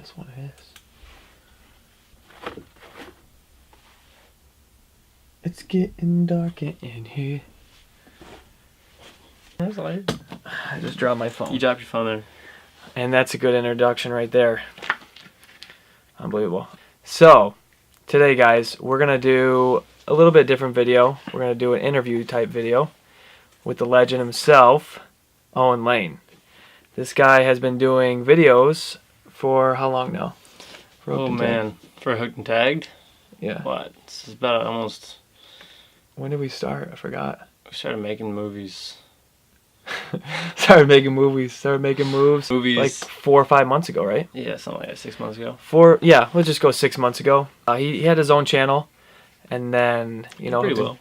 this one is. It's getting dark in here. That's light. I just dropped my phone. You dropped your phone there. And that's a good introduction right there. Unbelievable. So, today guys, we're going to do a little bit different video. We're going to do an interview type video with the legend himself, Eoin Lane. This guy has been doing videos for how long now? Oh man, for Hooked and Tagged? Yeah. What? This is about almost... When did we start? I forgot. We started making movies. Started making movies. Movies. Like 4 or 5 months ago, right? Yeah, something like that. 6 months ago. Yeah, let's just go 6 months ago. He had his own channel, and then Did pretty well.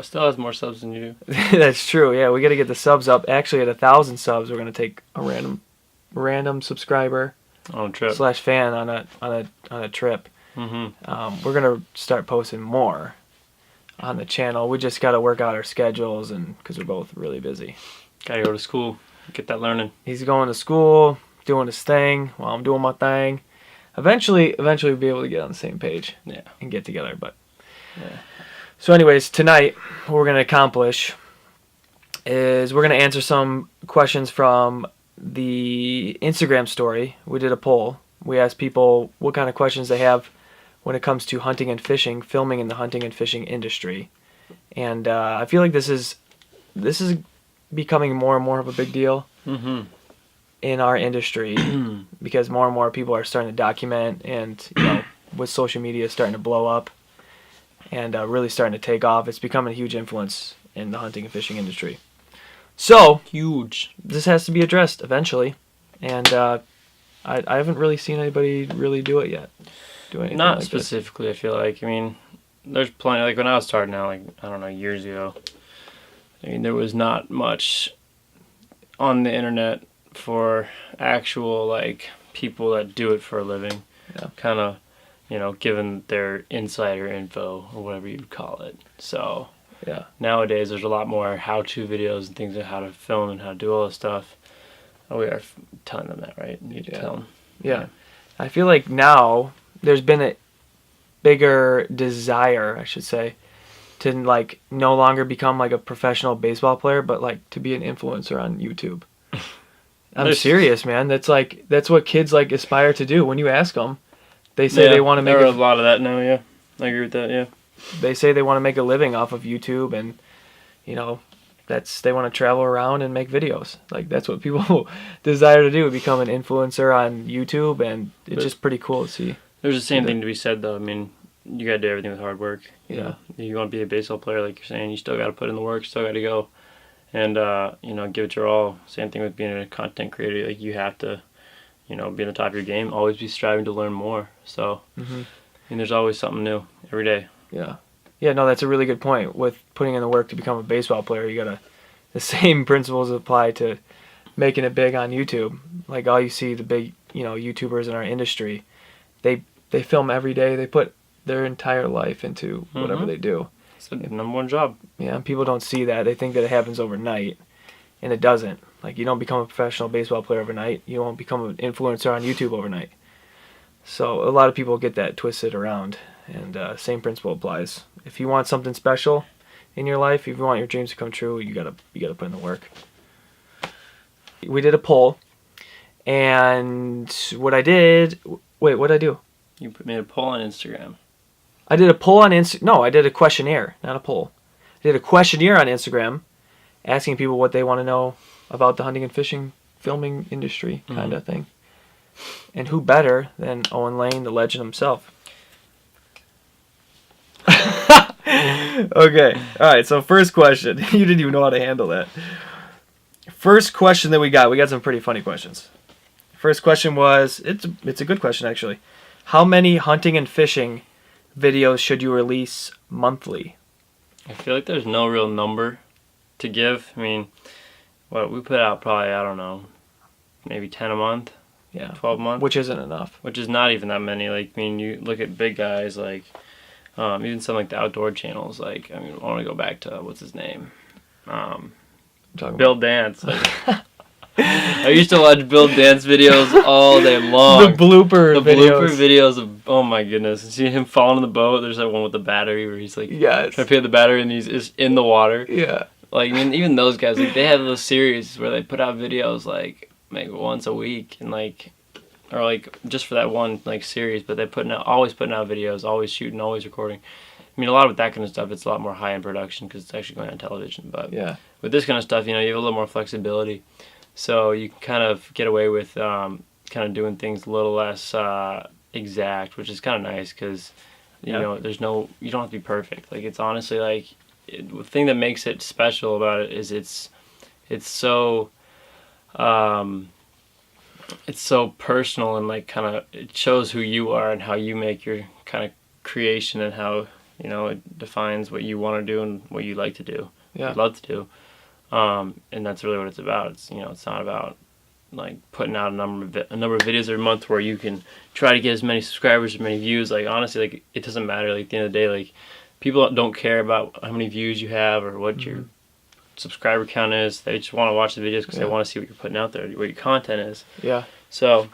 Still has more subs than you do. That's true. Yeah, we got to get the subs up. Actually, at 1,000 subs, we're gonna take a random subscriber on a trip / fan on a trip. Mm-hmm. We're gonna start posting more on the channel. We just got to work out our schedules, and because we're both really busy. Gotta go to school, get that learning. He's going to school, doing his thing, while I'm doing my thing. Eventually we'll be able to get on the same page. Yeah. And get together. But yeah. So anyways, tonight what we're gonna accomplish is we're gonna answer some questions from the Instagram story. We did a poll. We asked people what kind of questions they have when it comes to hunting and fishing, filming in the hunting and fishing industry. And I feel like this is becoming more and more of a big deal in our industry because more and more people are starting to document, and with social media starting to blow up and really starting to take off, it's becoming a huge influence in the hunting and fishing industry. So huge. This has to be addressed eventually, and I haven't really seen anybody really do it yet. Not like specifically, this. I feel like. I mean, there's plenty. Like when I was starting out, like I don't know, years ago. I mean, there was not much on the internet for actual like people that do it for a living. Yeah. Kind of, given their insider info or whatever you'd call it. So yeah. Nowadays, there's a lot more how-to videos and things on how to film and how to do all this stuff. Oh, we are telling them that, right? You need to tell them. Yeah. I feel like now there's been a bigger desire, I should say, to like no longer become like a professional baseball player, but like to be an influencer on YouTube. I'm serious, man. That's what kids like aspire to do. When you ask them, they say they want to make a lot of that now. Yeah, I agree with that. Yeah, they say they want to make a living off of YouTube, and they want to travel around and make videos. Like that's what people desire to do, become an influencer on YouTube, and it's just pretty cool to see. There's the same thing to be said, though. I mean, you gotta do everything with hard work. Yeah. You want to be a baseball player, like you're saying, you still gotta put in the work, still gotta go, and give it your all. Same thing with being a content creator. Like you have to, be in the top of your game. Always be striving to learn more. So, I mean, there's always something new every day. Yeah. Yeah. No, that's a really good point. With putting in the work to become a baseball player, the same principles apply to making it big on YouTube. Like all you see the big, YouTubers in our industry. They film every day. They put their entire life into whatever they do. It's the number one job. Yeah, and people don't see that. They think that it happens overnight, and it doesn't. Like you don't become a professional baseball player overnight. You won't become an influencer on YouTube overnight. So a lot of people get that twisted around, and same principle applies. If you want something special in your life, if you want your dreams to come true, you gotta put in the work. We did a poll, and what did I do? You made a poll on Instagram. I did a poll on No, I did a questionnaire, not a poll. I did a questionnaire on Instagram, asking people what they want to know about the hunting and fishing filming industry kind of thing. And who better than Eoin Lane, the legend himself? Okay, all right. So first question, you didn't even know how to handle that. First question that we got some pretty funny questions. First question was, it's a good question actually. How many hunting and fishing videos should you release monthly? I feel like there's no real number to give. I mean, we put out probably, I don't know, maybe 10 a month. Yeah. 12 a month. Which isn't enough. Which is not even that many. Like, I mean, you look at big guys like, even some like the outdoor channels. Like, I mean, I want to go back to, what's his name? Bill Dance. Like, I used to watch Bill dance videos all day long. The blooper videos of, oh my goodness. And see him falling in the boat. There's that one with the battery where he's like Yes. trying to pay the battery and he's in the water. Yeah. Like, I mean, even those guys, like, they have those series where they put out videos like once a week and like, or like just for that one like series, but they're always putting out videos, always shooting, always recording. I mean, a lot of that kind of stuff, it's a lot more high-end production because it's actually going on television. But yeah, with this kind of stuff, you know, you have a little more flexibility. So you can kind of get away with kind of doing things a little less exact, which is kind of nice because, you know, you don't have to be perfect. Like, it's honestly like, the thing that makes it special about it is it's so personal and like kind of it shows who you are and how you make your kind of creation and how, you know, it defines what you want to do and what you like to do. Yeah. Love to do. And that's really what it's about. It's, you know, it's not about like putting out a number of videos every month where you can try to get as many subscribers, as many views. Like, honestly, like, it doesn't matter. Like, at the end of the day, like, people don't care about how many views you have or what your subscriber count is. They just want to watch the videos because they want to see what you're putting out there, what your content is. Yeah. So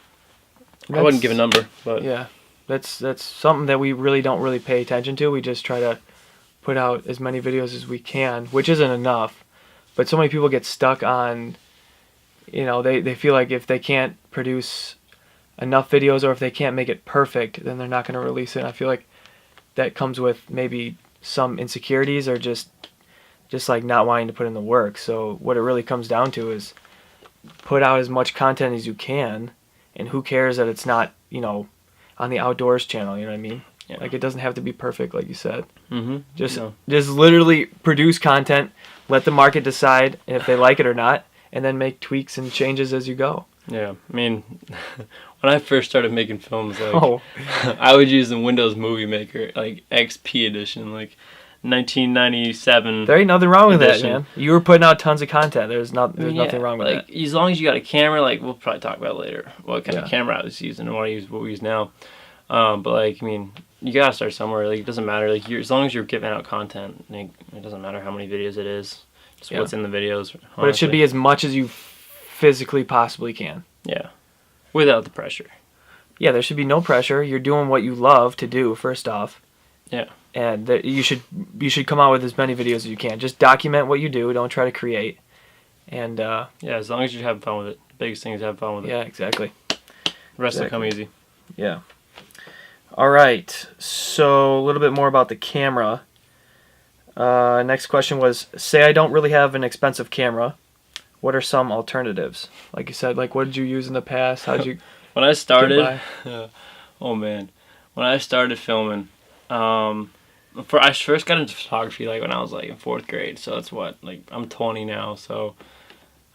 I wouldn't give a number, but yeah, that's something that we really don't really pay attention to. We just try to put out as many videos as we can, which isn't enough. But so many people get stuck on, you know, they feel like if they can't produce enough videos or if they can't make it perfect, then they're not going to release it. And I feel like that comes with maybe some insecurities or just like not wanting to put in the work. So what it really comes down to is put out as much content as you can, and who cares that it's not, you know, on the outdoors channel, you know what I mean? Yeah. Like, it doesn't have to be perfect, like you said. Mm-hmm. Just literally produce content, let the market decide if they like it or not, and then make tweaks and changes as you go. Yeah, I mean, when I first started making films, like, I would use the Windows Movie Maker, like XP edition, like 1997. There ain't nothing wrong with edition. that, man. You were putting out tons of content. There's nothing wrong with like, that. As long as you got a camera, like, we'll probably talk about what kind of camera I was using and what we use now. But like, I mean, you gotta start somewhere. Like, it doesn't matter. Like, as long as you're giving out content, like, it doesn't matter how many videos it is. Just what's in the videos. Honestly. But it should be as much as you physically possibly can. Yeah, without the pressure. Yeah, there should be no pressure. You're doing what you love to do, first off. Yeah. And you should come out with as many videos as you can. Just document what you do. Don't try to create. And yeah, as long as you're having fun with it. The biggest thing is have fun with it. Yeah, exactly. The rest will come easy. Yeah. All right. So a little bit more about the camera. Next question was, say I don't really have an expensive camera. What are some alternatives? Like you said, like, what did you use in the past? How did you when I started, oh man, when I started filming, I first got into photography like when I was like in 4th grade. So that's what, like, I'm 20 now, so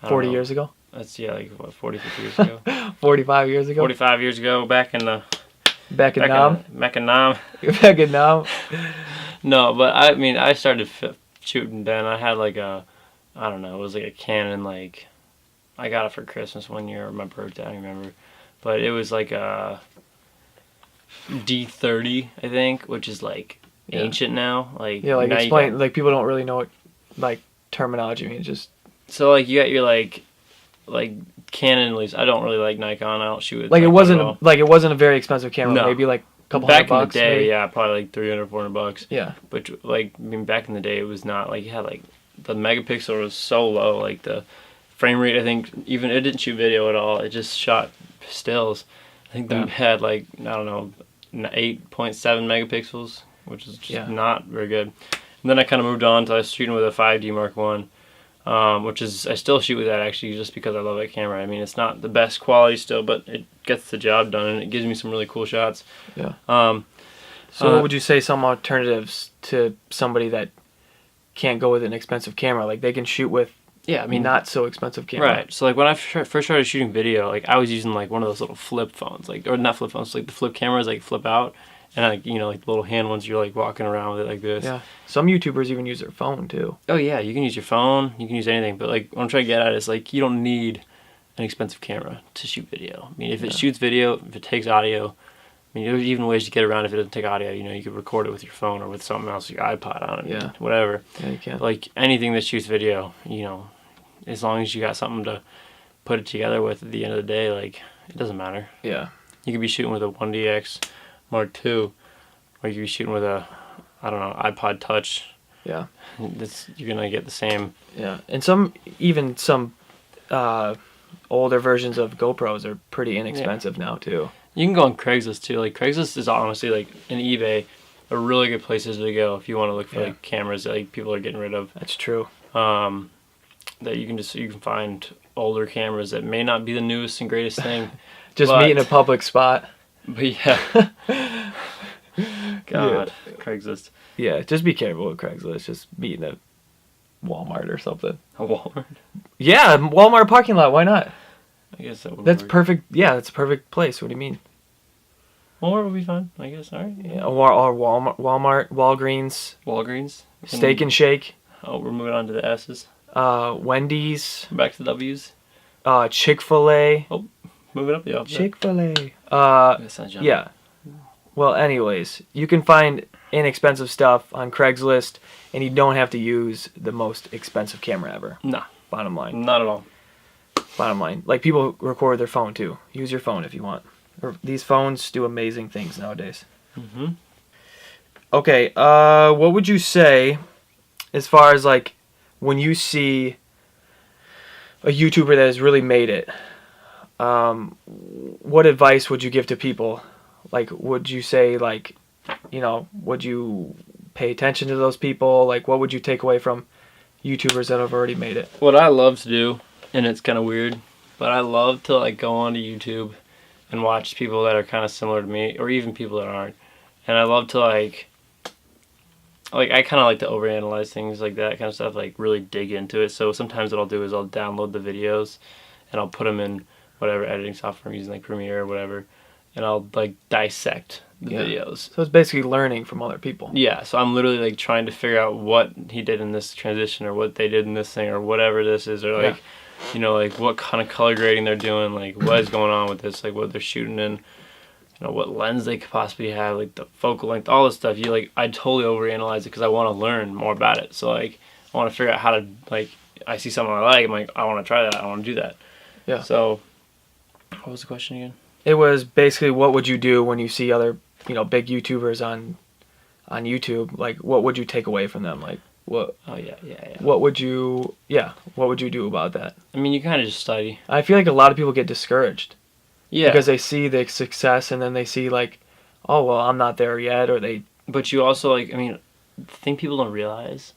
40 years ago? That's, yeah, like what, 40, 50 years ago? 45 years ago? 45 years ago, back in Nam. Back in Nam? Back in Nam? No, but I mean, I started shooting then. I had like I don't know, it was like a Canon, like, I got it for Christmas one year or my birthday, I don't remember. But it was like a D30, I think, which is like ancient now. Like, yeah, like, explain, like, people don't really know what, like, terminology means. Just so, like, you got your like Canon, at least. I don't really like Nikon. I don't shoot with like, it wasn't a very expensive camera. No. Maybe like a couple back $100 in the day, maybe? Yeah, probably like $300, $400. Yeah. But like, I mean, back in the day, it was not like, you had like, the megapixel was so low, like the frame rate, I think, even it didn't shoot video at all. It just shot stills. I think they had like, I don't know, 8.7 megapixels, which is just not very good. And then I kind of moved on to I was shooting with a 5D Mark I, which is, I still shoot with that actually just because I love that camera. I mean, it's not the best quality still, but it gets the job done and it gives me some really cool shots. Yeah. So what would you say some alternatives to somebody that can't go with an expensive camera? Like, they can shoot with not so expensive camera. Right. So like when I first started shooting video, like I was using like one of those little flip phones, like, or not flip phones, like the flip cameras, like flip out, and like, you know, like the little hand ones, you're like walking around with it like this. Yeah. Some YouTubers even use their phone too. Oh yeah, you can use your phone, you can use anything, but like what I'm trying to get at is like you don't need an expensive camera to shoot video. I mean, if it shoots video, if it takes audio, I mean, there's even ways to get around if it doesn't take audio. You know, you could record it with your phone or with something else, your iPod on it, whatever. Yeah, you can. Like anything that shoots video, you know, as long as you got something to put it together with at the end of the day, like, it doesn't matter. Yeah. You could be shooting with a 1DX Mark II, or you could be shooting with a, I don't know, iPod Touch. Yeah. You're gonna get the same. Yeah. And some older versions of GoPros are pretty inexpensive now too. You can go on Craigslist too. Like, Craigslist is honestly, like, and eBay are really good places to go if you want to look for like cameras that like people are getting rid of. That's true. That you can find older cameras that may not be the newest and greatest thing. Just meet in a public spot. But yeah. God, yeah. Craigslist. Yeah, just be careful with Craigslist. Just meet in a Walmart or something. A Walmart? Yeah, Walmart parking lot. Why not? I guess that would That's work. perfect. Yeah, that's a perfect place. What do you mean? Walmart would be fine, I guess. All right. Yeah, or Walmart, Walgreens. Walgreens. Steak and Shake. Oh, we're moving on to the S's. Wendy's. Back to the W's. Chick-fil-A. Oh, moving up the alphabet. Chick-fil-A. Yeah. Well, anyways, you can find inexpensive stuff on Craigslist, and you don't have to use the most expensive camera ever. Nah. Bottom line. Not at all. Bottom line. Like, people record their phone, too. Use your phone if you want. These phones do amazing things nowadays. Mm-hmm. Okay, what would you say as far as, like, when you see a YouTuber that has really made it, what advice would you give to people? Like, would you say, like, you know, would you pay attention to those people? Like, what would you take away from YouTubers that have already made it? What I love to do, and it's kind of weird, but I love to, like, go onto YouTube and watch people that are kind of similar to me, or even people that aren't. And I love to, like I kind of like to overanalyze things like that kind of stuff, like really dig into it. So sometimes what I'll do is I'll download the videos and I'll put them in whatever editing software I'm using, like Premiere or whatever, and I'll, like, dissect the videos. So it's basically learning from other people. Yeah, so I'm literally, like, trying to figure out what he did in this transition, or what they did in this thing, or whatever this is, or, like, you know, like, what kind of color grading they're doing, like, what is going on with this, like, what they're shooting in, you know, what lens they could possibly have, like, the focal length, all this stuff. I totally overanalyze it because I want to learn more about it. So, like, I want to figure out how to, like, I see something I like, I'm like, I want to try that, I want to do that. Yeah. So, what was the question again? It was basically, what would you do when you see other, you know, big YouTubers on YouTube? Like, what would you take away from them? Like, what? Oh, yeah. What would you do about that? I mean, you kind of just study. I feel like a lot of people get discouraged. Yeah. Because they see the success and then they see, like, oh, well, I'm not there yet, or they... But you also, like, I mean, the thing people don't realize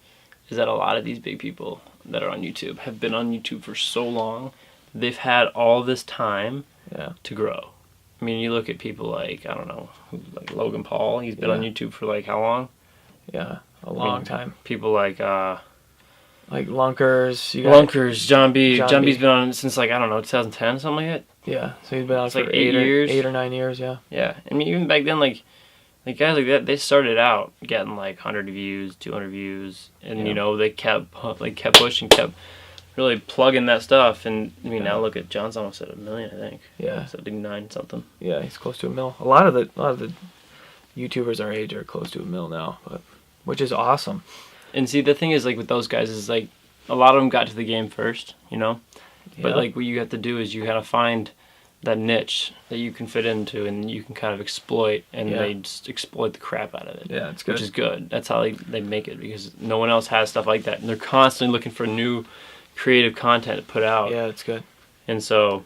is that a lot of these big people that are on YouTube have been on YouTube for so long, they've had all this time to grow. I mean, you look at people like, I don't know, like Logan Paul, he's been on YouTube for, like, how long? Yeah, a long time. People like Lunkers. Lunkers, John B. John B's been on it since, like, I don't know, 2010, something like that. Yeah, so he's been on for like 8 years. 8 or 9 years, yeah. Yeah, I mean, even back then, like guys like that, they started out getting, like, 100 views, 200 views, and, you know, they kept pushing, kept really plugging that stuff, and, I mean, now look at John's almost at 1 million, I think. Yeah. 79 something. Yeah, he's close to 1 mil. A lot of the YouTubers our age are close to 1 mil now, which is awesome. And see, the thing is, like, with those guys is, like, a lot of them got to the game first, you know? Yeah. But, like, what you have to do is you gotta find that niche that you can fit into and you can kind of exploit, and they just exploit the crap out of it. Yeah, it's good. Which is good. That's how they make it, because no one else has stuff like that. And they're constantly looking for new creative content to put out. Yeah, it's good. And so,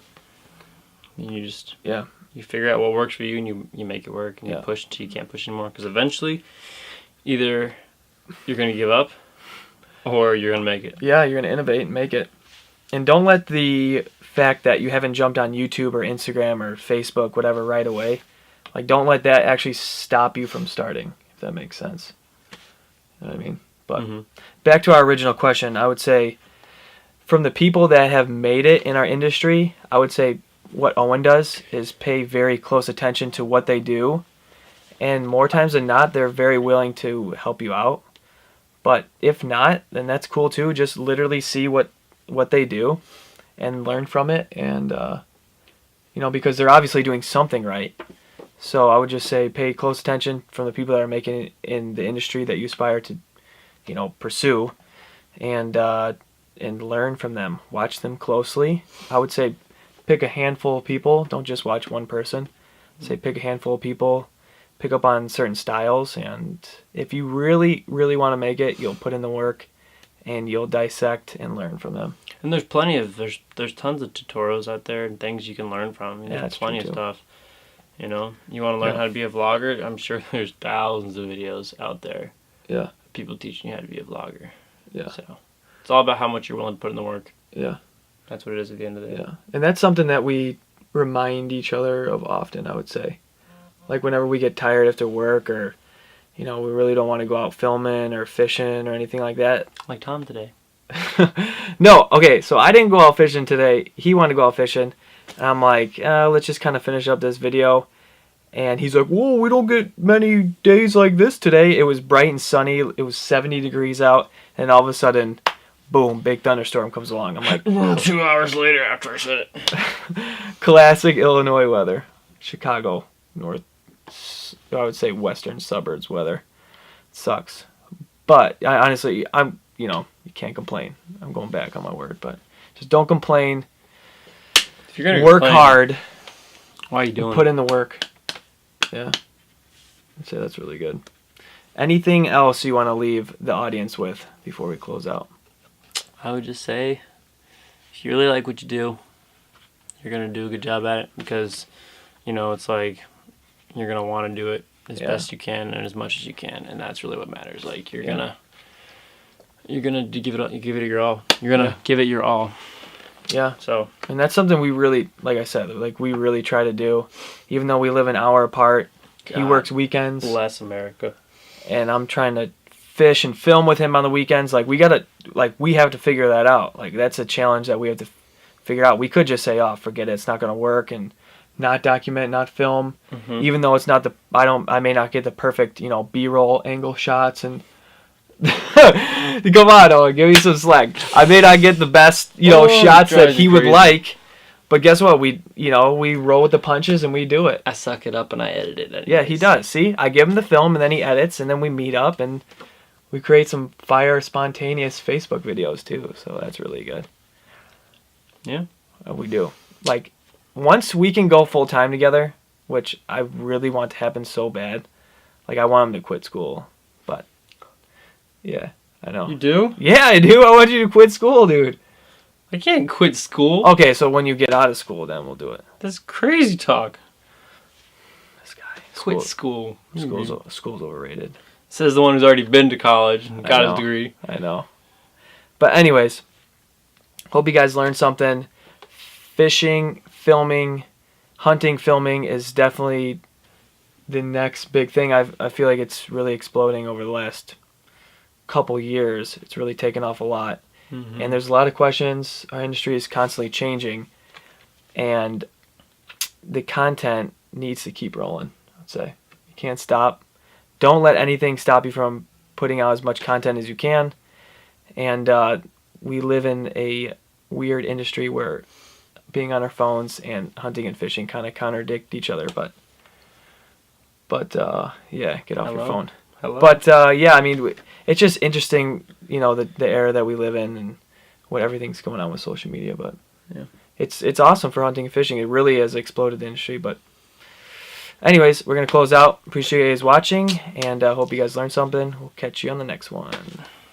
you just... Yeah. You figure out what works for you, and you make it work, and you push until you can't push anymore. Because eventually, either you're going to give up, or you're going to make it. Yeah, you're going to innovate and make it. And don't let the fact that you haven't jumped on YouTube or Instagram or Facebook, whatever, right away, like, don't let that actually stop you from starting, if that makes sense. You know what I mean? But back to our original question, I would say, from the people that have made it in our industry, I would say what Owen does is pay very close attention to what they do. And more times than not, they're very willing to help you out. But if not, then that's cool too. Just literally see what they do and learn from it. And, you know, because they're obviously doing something right. So I would just say pay close attention from the people that are making it in the industry that you aspire to, you know, pursue. And and learn from them. Watch them closely. I would say pick a handful of people. Don't just watch one person. Say pick a handful of people, pick up on certain styles, and if you really, really want to make it, you'll put in the work and you'll dissect and learn from them. And there's tons of tutorials out there and things you can learn from. I mean, Yeah, there's that's plenty true, of too. stuff. You know, you want to learn how to be a vlogger? I'm sure there's thousands of videos out there. Yeah. People teaching you how to be a vlogger. Yeah. So it's all about how much you're willing to put in the work. Yeah. That's what it is at the end of the day. Yeah. And that's something that we remind each other of often, I would say. Like whenever we get tired after work, or, you know, we really don't want to go out filming or fishing or anything like that. Like Tom today. No, okay, so I didn't go out fishing today. He wanted to go out fishing. And I'm like, let's just kind of finish up this video. And he's like, whoa, we don't get many days like this today. It was bright and sunny. It was 70 degrees out. And all of a sudden, boom, big thunderstorm comes along. I'm like, 2 hours later after I said it. classic Illinois weather. Chicago, north, I would say western suburbs weather. Sucks. But I honestly, you can't complain. I'm going back on my word, but just don't complain. If you're gonna Work complain, hard. why are you doing Put it? in the work. Yeah. I'd say that's really good. Anything else you want to leave the audience with before we close out? I would just say, if you really like what you do, you're going to do a good job at it, because, it's like you're going to want to do it as best you can and as much as you can, and that's really what matters. Like, you're going to give it your all. You're going to give it your all. Yeah. So, and that's something we really, like I said, like we really try to do, even though we live an hour apart. God, he works weekends. Bless America. And I'm trying to fish and film with him on the weekends. Like we have to figure that out. Like that's a challenge that we have to figure out. We could just say, oh, forget it, it's not going to work, and not document, not film, even though it's not I may not get the perfect, B-roll angle shots, and come on, Owen, give me some slack. I may not get the best, shots that he would like, but guess what? We roll with the punches and we do it. I suck it up and I edit it anyways. Yeah, he does. See, I give him the film and then he edits, and then we meet up and we create some fire, spontaneous Facebook videos too. So that's really good. Yeah, We do. Like, once we can go full time together, which I really want to happen so bad. Like, I want him to quit school, but yeah, I know. You do? Yeah, I do. I want you to quit school, dude. I can't quit school. Okay, so when you get out of school, then we'll do it. That's crazy talk. This guy. Quit school. School's overrated. Says the one who's already been to college and got his know. degree. I know. But anyways, hope you guys learned something. Fishing, filming, hunting, filming is definitely the next big thing. I feel like it's really exploding over the last couple years. It's really taken off a lot. Mm-hmm. And there's a lot of questions. Our industry is constantly changing, and the content needs to keep rolling, I'd say. You can't stop. Don't let anything stop you from putting out as much content as you can. And we live in a weird industry where being on our phones and hunting and fishing kind of contradict each other. But yeah, get off your phone. Hello. But yeah, I mean, it's just interesting, the era that we live in and what everything's going on with social media. But yeah, it's awesome for hunting and fishing. It really has exploded the industry. But anyways, we're gonna close out. Appreciate you guys watching, and hope you guys learned something. We'll catch you on the next one.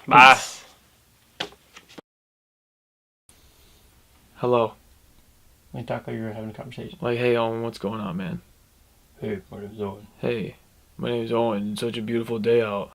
Bye. Peace. Hello. I thought you were having a conversation. Like, hey, Owen, what's going on, man? Hey, what is Owen? Hey, my name is Owen. It's such a beautiful day out.